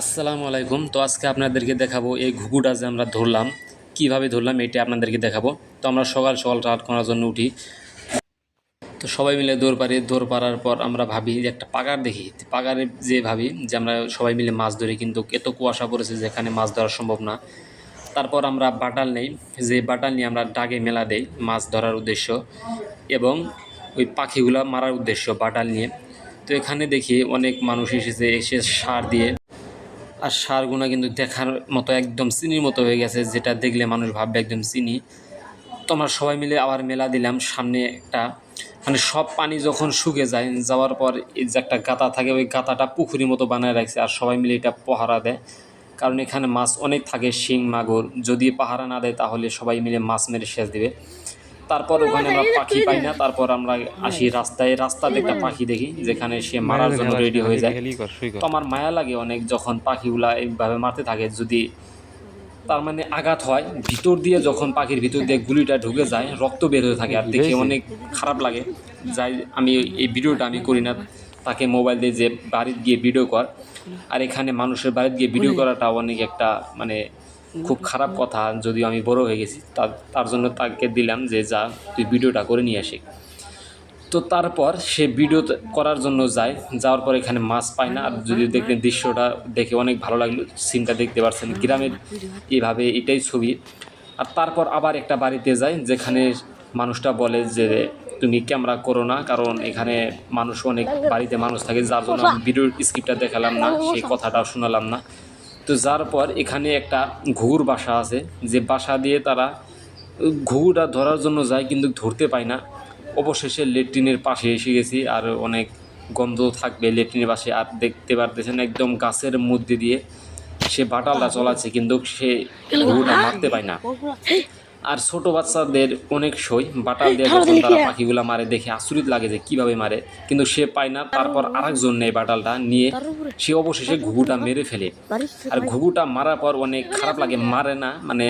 আসসালামু আলাইকুম। তো আজকে আপনাদেরকে দেখাবো এই ঘুঘুটা যে আমরা ধরলাম, কিভাবে ধরলাম এটা আপনাদেরকে দেখাবো। তো আমরা সকাল সকাল রাত করার জন্য উঠি। তো সবাই মিলে দৌড় পারি, দৌড় পাড়ার পর আমরা ভাবি যে একটা পাগার দেখি। পাগারে যে ভাবি যে আমরা সবাই মিলে মাছ ধরি, কিন্তু এত কুয়াশা পড়েছে যেখানে মাছ ধরা সম্ভব না। তারপর আমরা বাটাল নেই, যে বাটাল নিয়ে আমরা ডাগে মেলা দেই মাছ ধরার উদ্দেশ্য এবং ওই পাখিগুলা মারার উদ্দেশ্য বাটাল নিয়ে। তো এখানে দেখি অনেক মানুষ এসে সার দিয়ে, আর সারগুনা কিন্তু দেখার মতো একদম চিনির মতো হয়ে গেছে, যেটা দেখলে মানুষ ভাববে একদম চিনি। তো আমরা সবাই মিলে আবার মেলা দিলাম সামনে একটা, মানে সব পানি যখন শুকে যায়, যাওয়ার পর এই যে একটা গাতা থাকে, ওই গাতাটা পুকুরের মতো বানায় রাখছে, আর সবাই মিলে এটা পাহারা দেয়। কারণ এখানে মাছ অনেক থাকে, শিং মাগুর, যদি পাহারা না দেয় তাহলে সবাই মিলে মাছ মেরে শেষ দিবে। তারপর ওখানে আমরা পাখি পাই না, তারপর আমরা আসি রাস্তাতে একটা পাখি দেখি যেখানে সে মারার জন্য রেডি হয়ে যায়। তো আমার মায়া লাগে অনেক যখন পাখিগুলা এইভাবে মারতে থাকে, যদি তার মানে আঘাত হয় ভিতর দিয়ে, যখন পাখির ভিতর দিয়ে গুলিটা ঢুকে যায় রক্ত বের হয়ে থাকে, আর দেখে অনেক খারাপ লাগে। যাই আমি এই ভিডিওটা আমি করি না, তাকে মোবাইল দিয়ে যে বাড়িতে গিয়ে ভিডিও কর, আর এখানে মানুষের বাড়িতে গিয়ে ভিডিও করাটা অনেক একটা মানে খুব খারাপ কথা। যদিও আমি বড় হয়ে গেছি, তার জন্য তাকে দিলাম যে যা তুই ভিডিওটা করে নিয়ে আসি। তো তারপর সে ভিডিও করার জন্য যায়, যাওয়ার পর এখানে মাছ পায় না। আর যদি দেখবেন দৃশ্যটা দেখে অনেক ভালো লাগলো, সিনটা দেখতে পাচ্ছেন গ্রামের এইভাবে, এটাই ছবি। আর তারপর আবার একটা বাড়িতে যায় যেখানে মানুষটা বলে যে তুমি ক্যামেরা করো না, কারণ এখানে মানুষ অনেক, বাড়িতে মানুষ থাকে, যার জন্য আমি ভিডিওর স্ক্রিপ্টটা দেখালাম না, সেই কথাটাও শোনালাম না। তো যার পর এখানে একটা ঘুঘুর বাসা আছে, যে বাসা দিয়ে তারা ঘুঘুটা ধরার জন্য যায় কিন্তু ধরতে পায় না। অবশেষে লেট্রিনের পাশে এসে গেছি, আর অনেক গন্ধ থাকবে লেট্রিনের পাশে, আর দেখতে পারতেছেন একদম গাছের মধ্যে দিয়ে সে বাটালটা চলাচ্ছে, কিন্তু সে ঘুঘুটা মারতে পায় না। আর ছোট বাচ্চাদের অনেক সই বাটাল দিয়ে যখন তারা পাখিগুলা মারে দেখে আশ্চর্য লাগে যে কীভাবে মারে, কিন্তু সে পায় না। তারপর আরেকজন নেয় বাটালটা নিয়ে, সে অবশেষে ঘুঘুটা মেরে ফেলে। আর ঘুঘুটা মারার পর অনেক খারাপ লাগে, মারে না মানে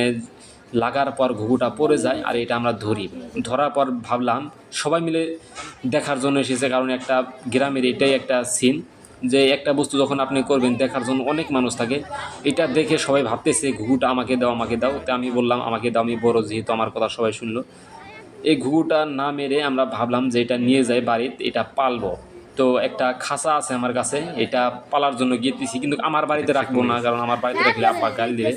লাগার পর ঘুঘুটা পড়ে যায়, আর এটা আমরা ধরি। ধরার পর ভাবলাম সবাই মিলে দেখার জন্য এসেছে, কারণ একটা গ্রামের এটাই একটা সিন, যে একটা বস্তু যখন আপনি করবেন দেখার জন্য অনেক মানুষ থাকে। এটা দেখে সবাই ভাবতেছে ঘুঘুটা আমাকে দাও আমাকে দাও, তো আমি বললাম আমাকে দাও, আমি বড় যেহেতু আমার কথা সবাই শুনলো। এই ঘুঘুটা না মেরে আমরা ভাবলাম যে এটা নিয়ে যাই বাড়িতে, এটা পালবো। তো একটা খাঁচা আছে আমার কাছে, এটা পালার জন্য গিয়েছি, কিন্তু আমার বাড়িতে রাখবো না, কারণ আমার বাড়িতে রাখলে আব্বা গালি দেবে।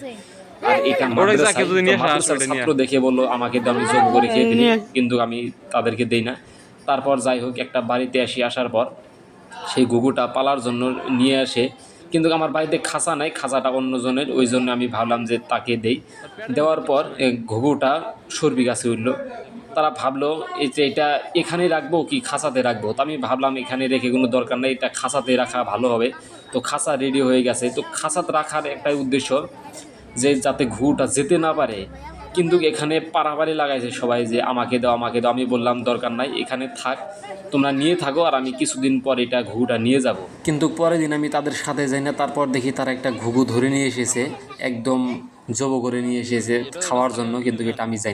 আর এটা মাদ্রাসার ছাত্র দেখে বললো আমাকে দাও, আমি জব করে খেয়ে ফেলি, কিন্তু আমি তাদেরকে দেই না। তারপর যাই হোক একটা বাড়িতে আসার পর সেই ঘুঘুটা পালার জন্য নিয়ে আসে, কিন্তু আমার বাড়িতে খাঁচা নাই, খাঁচাটা অন্যজনের, ওই জন্য আমি ভাবলাম যে তাকে দেই। দেওয়ার পর ঘুঘুটা সর্বি গাছে উঠলো। তারা ভাবলো এই যে এটা এখানেই রাখবো কি খাঁচাতে রাখবো, তো আমি ভাবলাম এখানে রেখে কোনো দরকার নেই, এটা খাঁচাতে রাখা ভালো হবে। তো খাঁচা রেডি হয়ে গেছে। তো খাঁচাতে রাখার একটাই উদ্দেশ্য যে যাতে ঘুঘুটা যেতে না পারে, কিন্তু এখানে পাড়াপাড়ি লাগাইছে সবাই যে আমাকে দাও আমাকে দাও। আমি বললাম দরকার নাই, এখানে থাক, তোমরা নিয়ে থাকো, আর আমি কিছুদিন পর এটা ঘুঘুটা নিয়ে যাব। কিন্তু পরের দিন আমি তাদের সাথে যাই না, তারপর দেখি তারা একটা ঘুঘু ধরে নিয়ে এসেছে, একদম জবো করে নিয়ে এসেছে খাওয়ার জন্য, কিন্তু এটা আমি যাই।